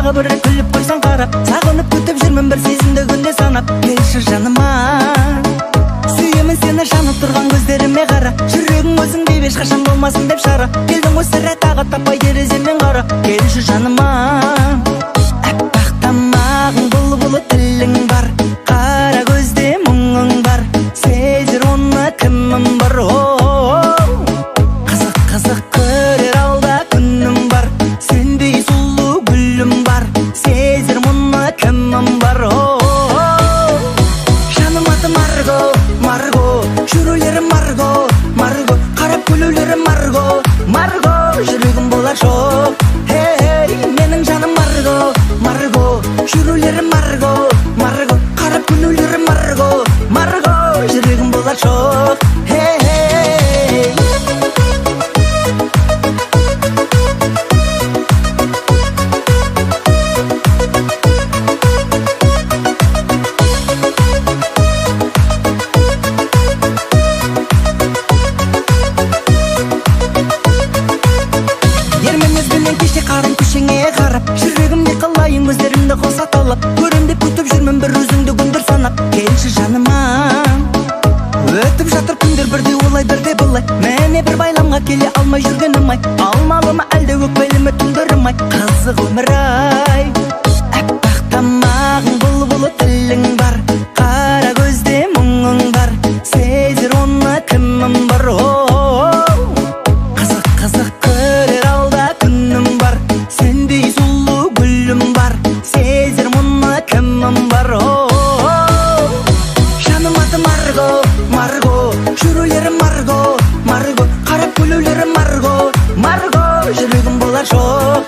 тағы бір рет күліп қойсаң қарап, сағынып күтіп жүрмін бір сезімді күнде санап. Келші жаныма, сүйемін сені жанып тұрған көздеріме қара, жүрегің өзің деп ешқашан болмасын деп шара. Келдің ғой сірә тағы таппай тереземнен қара. Келші жаныма, әппақ тамағың бұлбұлы тілің бар, қара көзде мұңың бар, сезер оны кімім бар. Қызық қызық көрер алда күнім бар, сендей сұлу гүлім бар, сезер мұны кімім бар. Жаным аты Марго, Марго, жүрулерім Марго, Марго, қарап күлулерім Марго, Марго, жүрегім болар жоқ. Менің жаным Марго, Марго, жүрулерім Марго, Марго, қарап күлулерім Марго, Марго, жүрегім болар жоқ. Көздерімді қоса талап, көрем деп күтіп жүрмін бір өзіңді күндір санап. Келші жаныма, өтіп жатыр күндер бірде олай бірде былай. Мәне бір байламға келе алмай жүргенім ай, алмалы ма әлде өкпелі ме түндерім ай. Қызық өмір ай, әппақ тамағың бұлбұлы тілің бар, қара көзде мұңың бар, сезер оны кімім бар. Қызық қызық көрер алда күнім бар, сендей сұлу гүлім бар, сезер мұны кімім бар. Жаным аты Марго, Марго, жүрулерім Марго, Марго, қарап күлулерім Марго, Марго, жүрегім болар жоқ.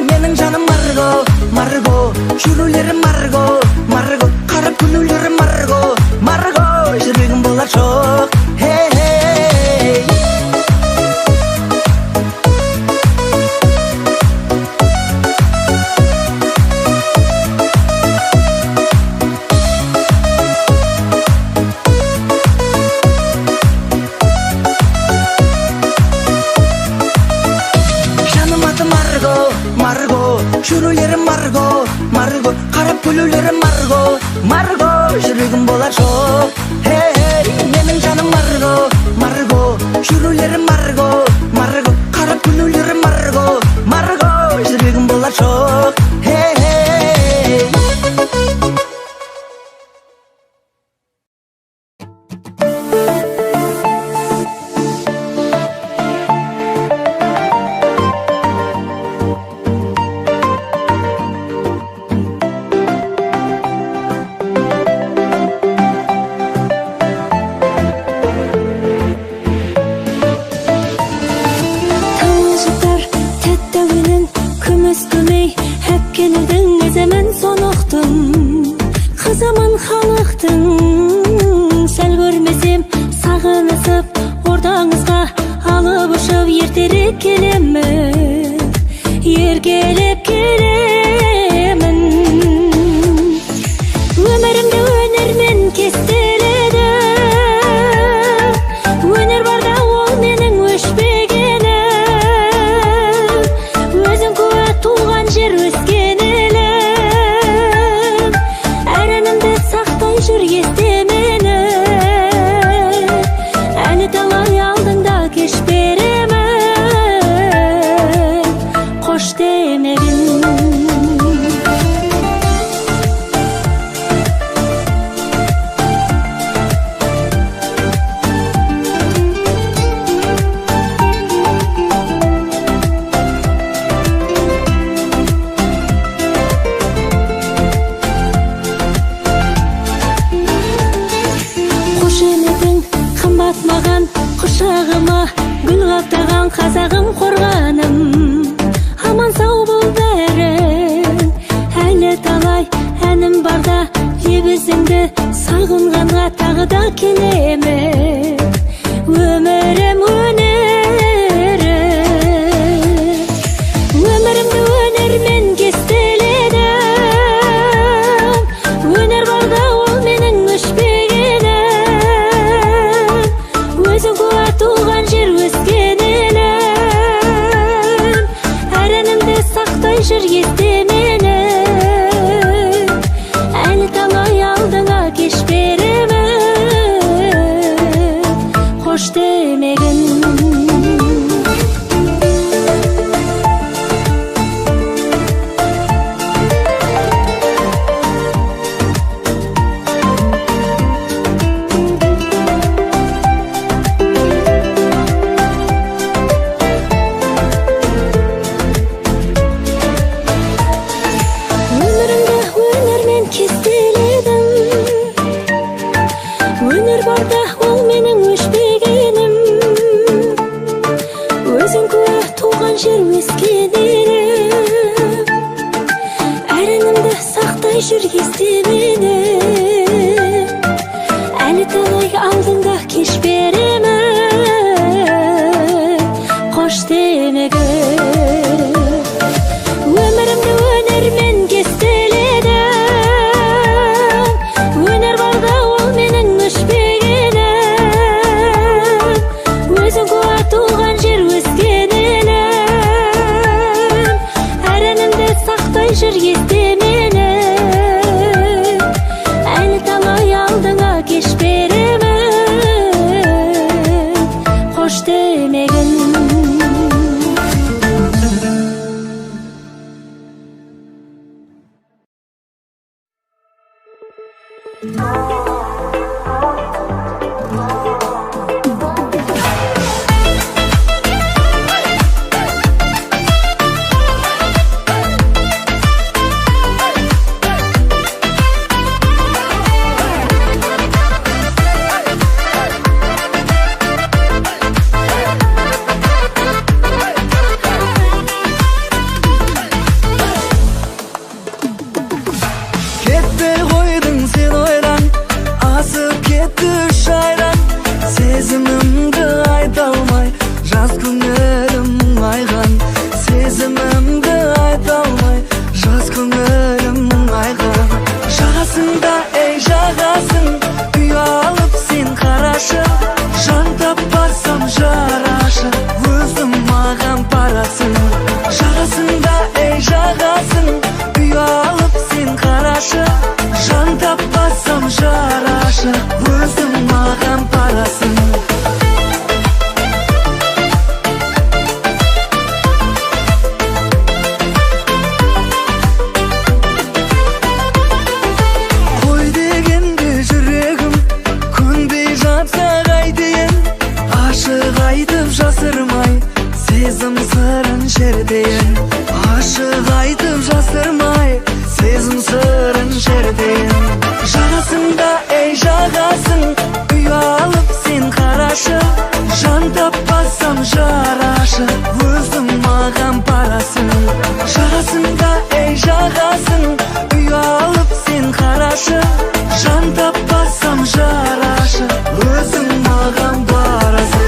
Менің жаным Марго, Марго, жүрулерім Марго, Марго, қарап күлулерім Марго, Марго, жүрегім болар жоқ. Марго, жүрулерім Марго, Марго, қарап күлулерім Марго, Марго, жүрегім болар жоқ. Менің жаным Марго, Марго, жүрулерім Марго, Марго, қарап күлулерім Марго, Марго, жүрегім болар жоқ. Сәл көрмесем сағынысып ордаңызға алып ұшып ертерек келемін, еркелеп келемін. Өмірімді өнермен кестеледі, өнер барда ол менің өшпегенім, өзің куә туған жер өскен елім, әр әнімді сақтай жүр есте мені, әлі талай алдыңда кеш беремін, қош демегін. Құшағыма гүл қаптаған қазағым қорғаным, аман сау бол бәрің, әлі талай әнім барда, лебізіңді сағынғанға тағы да келемін. Өмірім өнері, өмірімді өнермен кестеледім, өнер барда ол менің өшпегенім, өзің куә туған жер өскен елім, әр әнімді сақтай жүр есте қош демегін. Өнер барда ол менің өшпегенім, өзің куә туған жер өскен елім, әрінімді сақтай жүр есте мені, әлі талай алдыңда кеш беремін, қош демегін. Өмірімді өнермен кестеледім, өнер барда ол менің өшпегенім, өзің куә туған жер өскен елім, әрінімді сақтай жүр есте мені, әлі талай алдыңа кеш беремін, қош демегін. Кетпей қойдың сен ойран, асып кетті шайран, сезімімді айта алмай, жас көңілім айған. Сезімімді айта алмай, жас көңілім айған. Жағасында ей жағасын, үй алып сен қарашы, жан таппасам жарашы, өзім маған парасын. Жағасында ей жағасын, үй алып сен қарашы, жан таппасам жарашы, өзім маған парасын. Қой дегенде жүрегім көнбей жатса қайтейін, ашық айтып жасырмай, сезім сырын шертейін. Ашық айтып жасырмай, сезім сырын шертейін. Жағасында ей жағасын, үй алып сен қарашы, жан таппасам жарашы, өзім маған парасын. Жағасында ей жағасын, үй алып сен қарашы, жан таппасам жарашы, өзім маған парасын.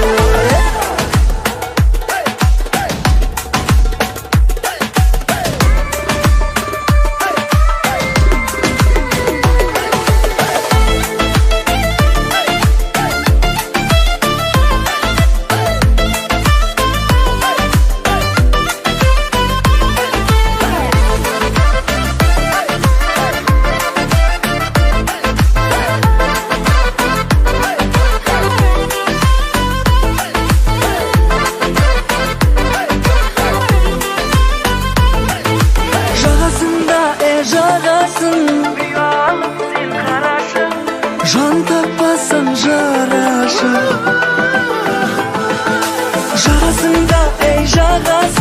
Жағасын, үй алып сен қарашы, жан таппасам жарашы. Жағасында ей жағасын,